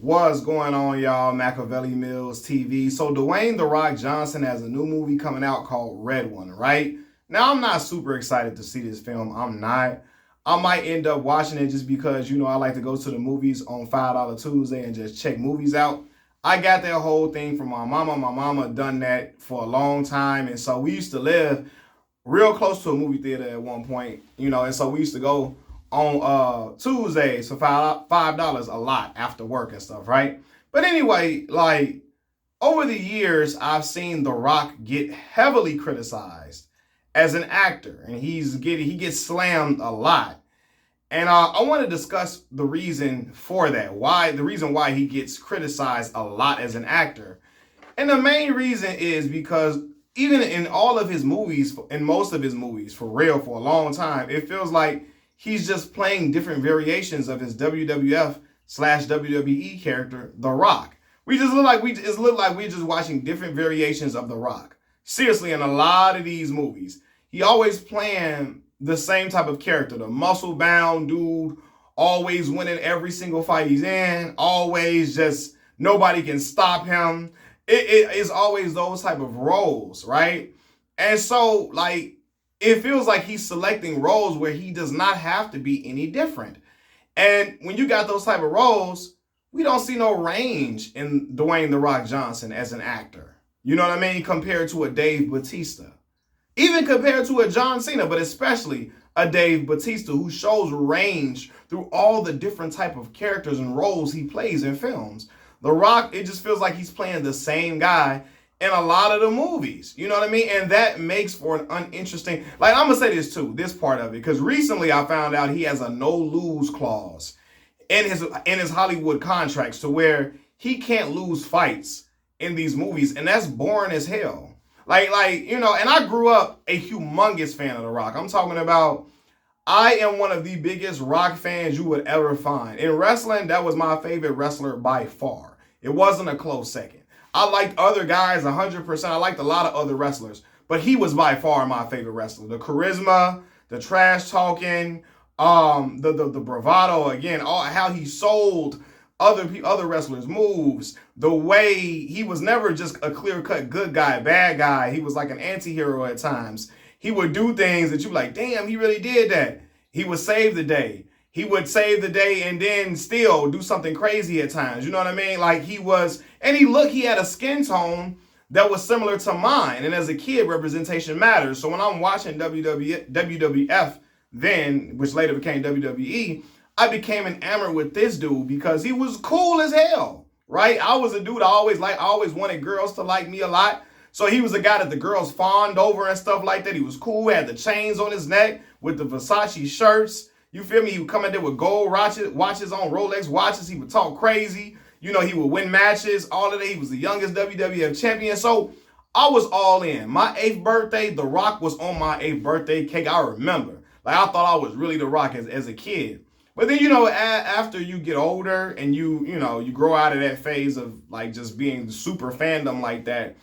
What's going on, y'all? Machiavelli Mills TV. So Dwayne "The Rock" Johnson has a new movie coming out called Red One, right? Now, I'm not super excited to see this film. I'm not. I might end up watching it just because, I like to go to the movies on $5 Tuesday and just check movies out. I got that whole thing from my mama. My mama done that for a long time. And so we used to live real close to a movie theater at one point, and so we used to go on Tuesdays for $5 a lot after work and stuff, right? But anyway, like over the years, I've seen The Rock get heavily criticized as an actor, and he gets slammed a lot. And I want to discuss the reason for that. The reason why he gets criticized a lot as an actor. And the main reason is because even in all of his movies, in most of his movies, for real, for a long time, it feels like he's just playing different variations of his WWF/WWE character, The Rock. It look like we're just watching different variations of The Rock. Seriously, in a lot of these movies, he always playing the same type of character, the muscle-bound dude, always winning every single fight he's in, always just nobody can stop him. It is always those type of roles, right? And so, it feels like he's selecting roles where he does not have to be any different. And when you got those type of roles, we don't see no range in Dwayne "The Rock" Johnson as an actor. You know what I mean? Compared to a Dave Bautista. Even compared to a John Cena, but especially a Dave Bautista who shows range through all the different type of characters and roles he plays in films. The Rock, it just feels like he's playing the same guy in a lot of the movies. You know what I mean? And that makes for an uninteresting... I'm going to say this too, this part of it, because recently I found out he has a no-lose clause in his Hollywood contracts to where he can't lose fights in these movies, and that's boring as hell. And I grew up a humongous fan of The Rock. I'm talking about, I am one of the biggest Rock fans you would ever find. In wrestling, that was my favorite wrestler by far. It wasn't a close second. I liked other guys 100%. I liked a lot of other wrestlers, but he was by far my favorite wrestler. The charisma, the trash talking, the bravado, again, how he sold other wrestlers' moves, the way he was never just a clear-cut good guy, bad guy. He was like an anti-hero at times. He would do things that you like, damn, he really did that. He would save the day. He would save the day and then still do something crazy at times. You know what I mean? He had a skin tone that was similar to mine. And as a kid, representation matters. So when I'm watching WWF then, which later became WWE, I became enamored with this dude because he was cool as hell, right? I was a dude I always wanted girls to like me a lot. So he was a guy that the girls fawned over and stuff like that. He was cool, had the chains on his neck with the Versace shirts. You feel me? He would come in there with gold watches on, Rolex watches. He would talk crazy. He would win matches, all of that. He was the youngest WWF champion. So I was all in. My 8th birthday, The Rock was on my 8th birthday cake. I remember. I thought I was really The Rock as a kid. But then, after you get older and you grow out of that phase of just being super fandom like that,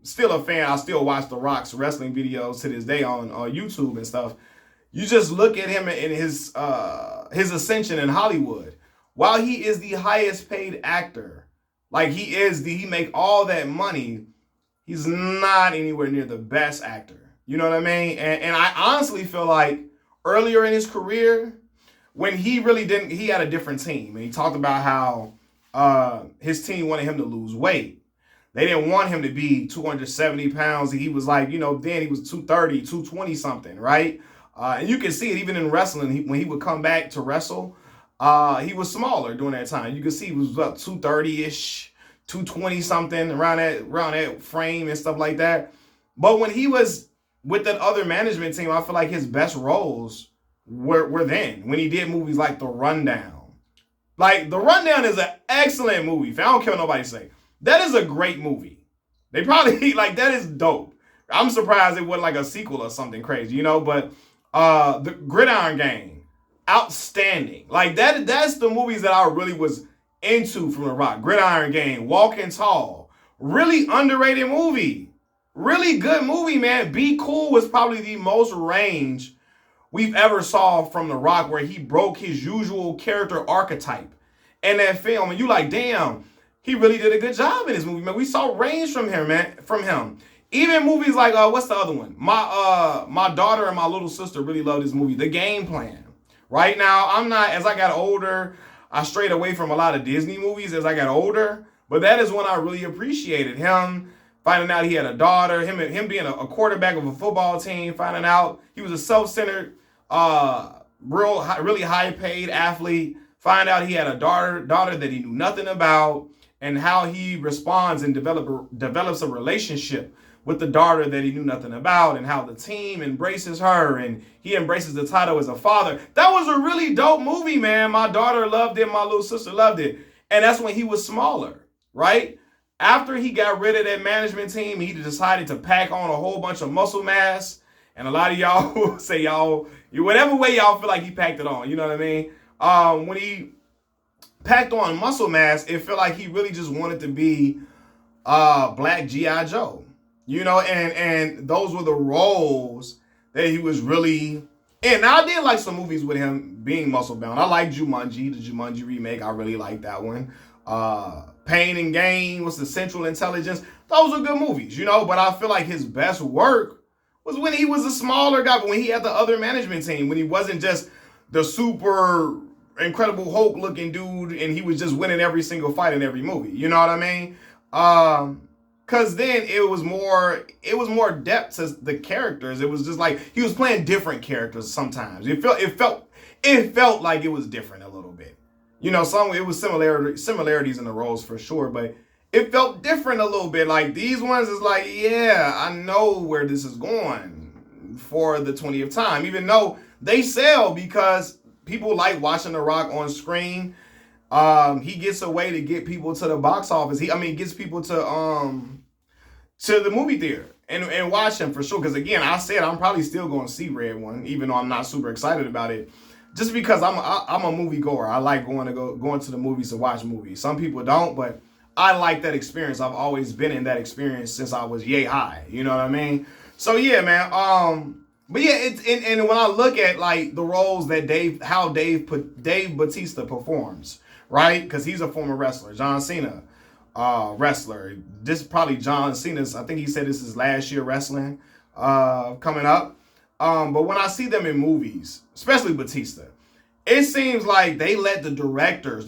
still a fan. I still watch The Rock's wrestling videos to this day on YouTube and stuff. You just look at him in his ascension in Hollywood. While he is the highest paid actor, he make all that money, he's not anywhere near the best actor. You know what I mean? And I honestly feel like earlier in his career, when he had a different team. And he talked about how his team wanted him to lose weight. They didn't want him to be 270 pounds. He was then he was 230, 220 something, right? And you can see it even in wrestling. When he would come back to wrestle, he was smaller during that time. You can see he was about 230-ish, 220 something, around that frame and stuff like that. But when he was with that other management team, I feel like his best roles were then, when he did movies like The Rundown. The Rundown is an excellent movie. I don't care what nobody say. That is a great movie. They probably, that is dope. I'm surprised it wasn't a sequel or something crazy, but the Gridiron Gang, outstanding. That's the movies that I really was into from The Rock. Gridiron Gang, Walking Tall, really underrated movie. Really good movie, man. Be Cool was probably the most range we've ever saw from The Rock, where he broke his usual character archetype in that film, and you like, damn, he really did a good job in this movie, man. We saw range from him, man. From him. Even movies like what's the other one? My daughter and my little sister really love this movie, The Game Plan. Right now, I'm not, as I got older, I strayed away from a lot of Disney movies as I got older, but that is when I really appreciated him. Finding out he had a daughter, him being a quarterback of a football team, finding out he was a self-centered, really high-paid athlete, find out he had a daughter that he knew nothing about, and how he responds and develops a relationship with the daughter that he knew nothing about, and how the team embraces her, and he embraces the title as a father. That was a really dope movie, man. My daughter loved it, my little sister loved it, and that's when he was smaller, right? After he got rid of that management team, he decided to pack on a whole bunch of muscle mass. And a lot of y'all will say whatever way y'all feel like he packed it on, you know what I mean? When he packed on muscle mass, it felt like he really just wanted to be Black G.I. Joe, you know, and those were the roles that he was really in. Now, I did like some movies with him being muscle bound. I like Jumanji, the Jumanji remake. I really like that one. Pain and Gain was the Central Intelligence. Those are good movies, you know, but I feel like his best work was when he was a smaller guy, but when he had the other management team, when he wasn't just the super Incredible Hulk looking dude and he was just winning every single fight in every movie. You know what I mean? Cause then it was more depth to the characters. It was just like he was playing different characters sometimes. It felt like it was different a little bit. You know, it was similarities in the roles for sure, but it felt different a little bit. Like these ones is like, yeah, I know where this is going for the 20th time, even though they sell because people like watching The Rock on screen. He gets a way to get people to the box office. He gets people to the movie theater and watch him for sure. Because again, I said I'm probably still going to see Red One, even though I'm not super excited about it. Just because I'm a movie goer. I like going to the movies to watch movies. Some people don't, but I like that experience. I've always been in that experience since I was yay high. You know what I mean? So yeah, man. But yeah, and when I look at like the roles that Dave Bautista performs, right? Because he's a former wrestler, John Cena, wrestler. This is probably John Cena's. I think he said this is last year wrestling, coming up. But when I see them in movies, especially Bautista, it seems like they let the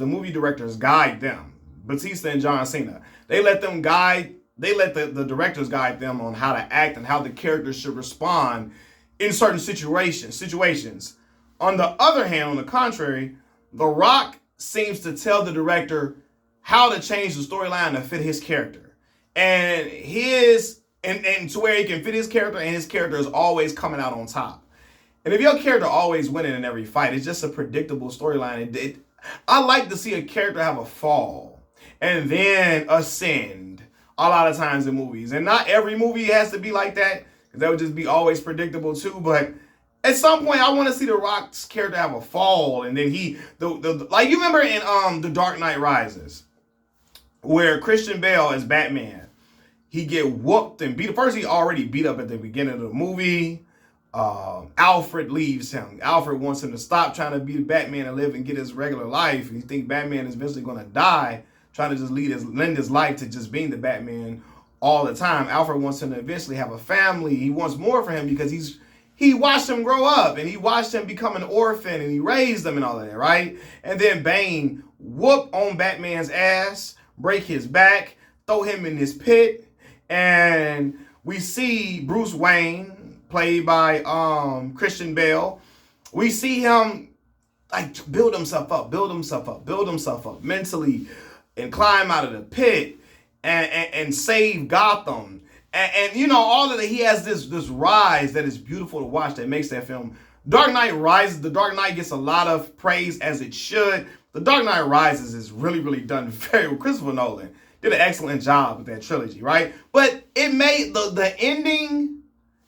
movie directors guide them. Bautista and John Cena. They let the directors guide them on how to act and how the characters should respond in certain situations. On the other hand, on the contrary, The Rock seems to tell the director how to change the storyline to fit his character. And to where he can fit his character, and his character is always coming out on top. And if your character always winning in every fight, it's just a predictable storyline. I like to see a character have a fall and then ascend a lot of times in movies. And not every movie has to be like that, because that would just be always predictable too. But at some point, I want to see The Rock's character have a fall, and then like you remember in The Dark Knight Rises, where Christian Bale as Batman, he get whooped and beat. First, he already beat up at the beginning of the movie. Alfred leaves him. Alfred wants him to stop trying to be Batman and live and get his regular life. He thinks Batman is eventually going to die, trying to just lend his life to just being the Batman all the time. Alfred wants him to eventually have a family. He wants more for him because he watched him grow up, and he watched him become an orphan, and he raised him and all of that, right? And then Bane whoop on Batman's ass, break his back, throw him in this pit, and we see Bruce Wayne, played by Christian Bale. We see him like build himself up mentally, and climb out of the pit and save Gotham. And you know, all of that, he has this rise that is beautiful to watch, that makes that film. Dark Knight Rises, The Dark Knight gets a lot of praise, as it should. The Dark Knight Rises is really, really done very well. Christopher Nolan did an excellent job with that trilogy, right? But it made the ending,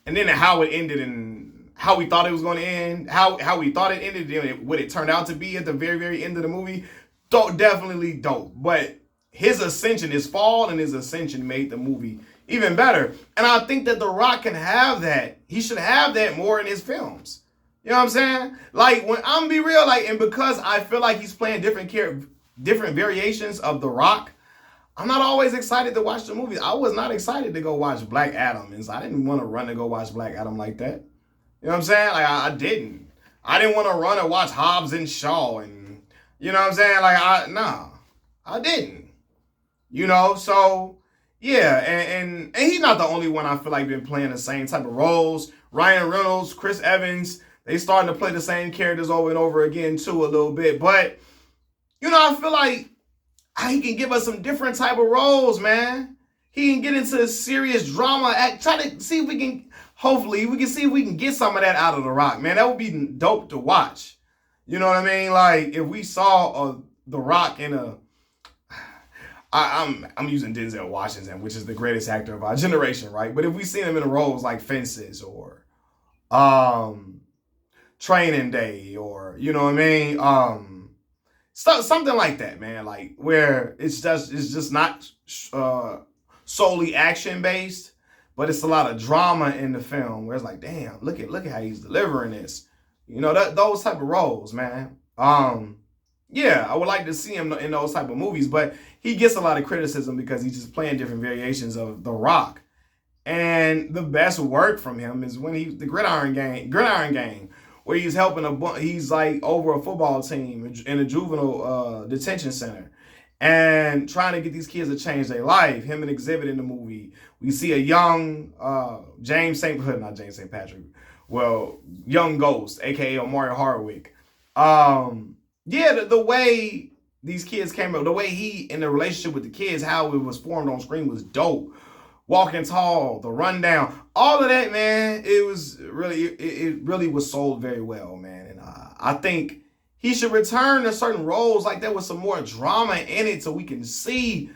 and then how it ended and how we thought it was going to end, how we thought it ended, and what it turned out to be at the very, very end of the movie, definitely dope. But his ascension, his fall and his ascension made the movie even better. And I think that The Rock can have that. He should have that more in his films. You know what I'm saying? Like, when I'm be real, like, and because I feel like he's playing different different variations of The Rock, I'm not always excited to watch the movies. I was not excited to go watch Black Adam, and so I didn't want to run to go watch Black Adam like that. You know what I'm saying? Like I didn't. I didn't want to run and watch Hobbs and Shaw, and you know what I'm saying? Like I didn't. You know, so yeah, and he's not the only one I feel like been playing the same type of roles. Ryan Reynolds, Chris Evans, they starting to play the same characters over and over again too a little bit. But you know, I feel like he can give us some different type of roles, man. He can get into serious drama. Try to see if we can. Hopefully, we can see if we can get some of that out of The Rock, man. That would be dope to watch. You know what I mean? Like if we saw The Rock in a. I'm using Denzel Washington, which is the greatest actor of our generation, right? But if we seen him in roles like Fences or Training Day, or you know what I mean, something like that, man. Like where it's just not solely action based, but it's a lot of drama in the film. Where it's like, damn, look at how he's delivering this. You know, those type of roles, man. Yeah, I would like to see him in those type of movies, but he gets a lot of criticism because he's just playing different variations of The Rock. And the best work from him is when the Gridiron Gang, where he's helping he's like over a football team in a juvenile detention center and trying to get these kids to change their life. Him and Exhibit in the movie. We see a young young Ghost, aka Omari Hardwick. Yeah, the way these kids came up, the way he in the relationship with the kids, how it was formed on screen was dope. Walking Tall, The Rundown, all of that, man. It really was sold very well, man. And I think he should return to certain roles like that with some more drama in it, so we can see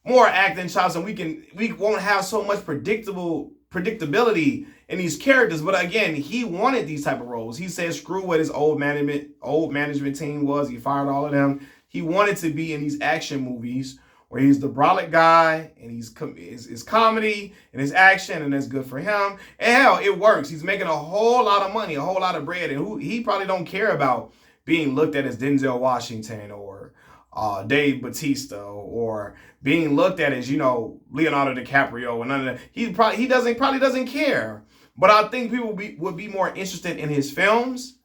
more acting chops, and we won't have so much predictability in these characters. But again, he wanted these type of roles. He said screw what his old management team was. He fired all of them. He wanted to be in these action movies where he's the brolic guy and he's comedy and his action, and that's good for him. And hell, it works. He's making a whole lot of money, a whole lot of bread, and he probably don't care about being looked at as Denzel Washington or Dave Bautista, or being looked at as, you know, Leonardo DiCaprio, and none of that. He probably doesn't care. But I think people would be more interested in his films.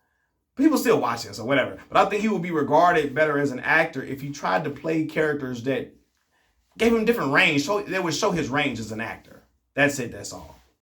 People still watch this or whatever, but I think he would be regarded better as an actor if he tried to play characters that gave him different range. They would show his range as an actor. That's it. That's all.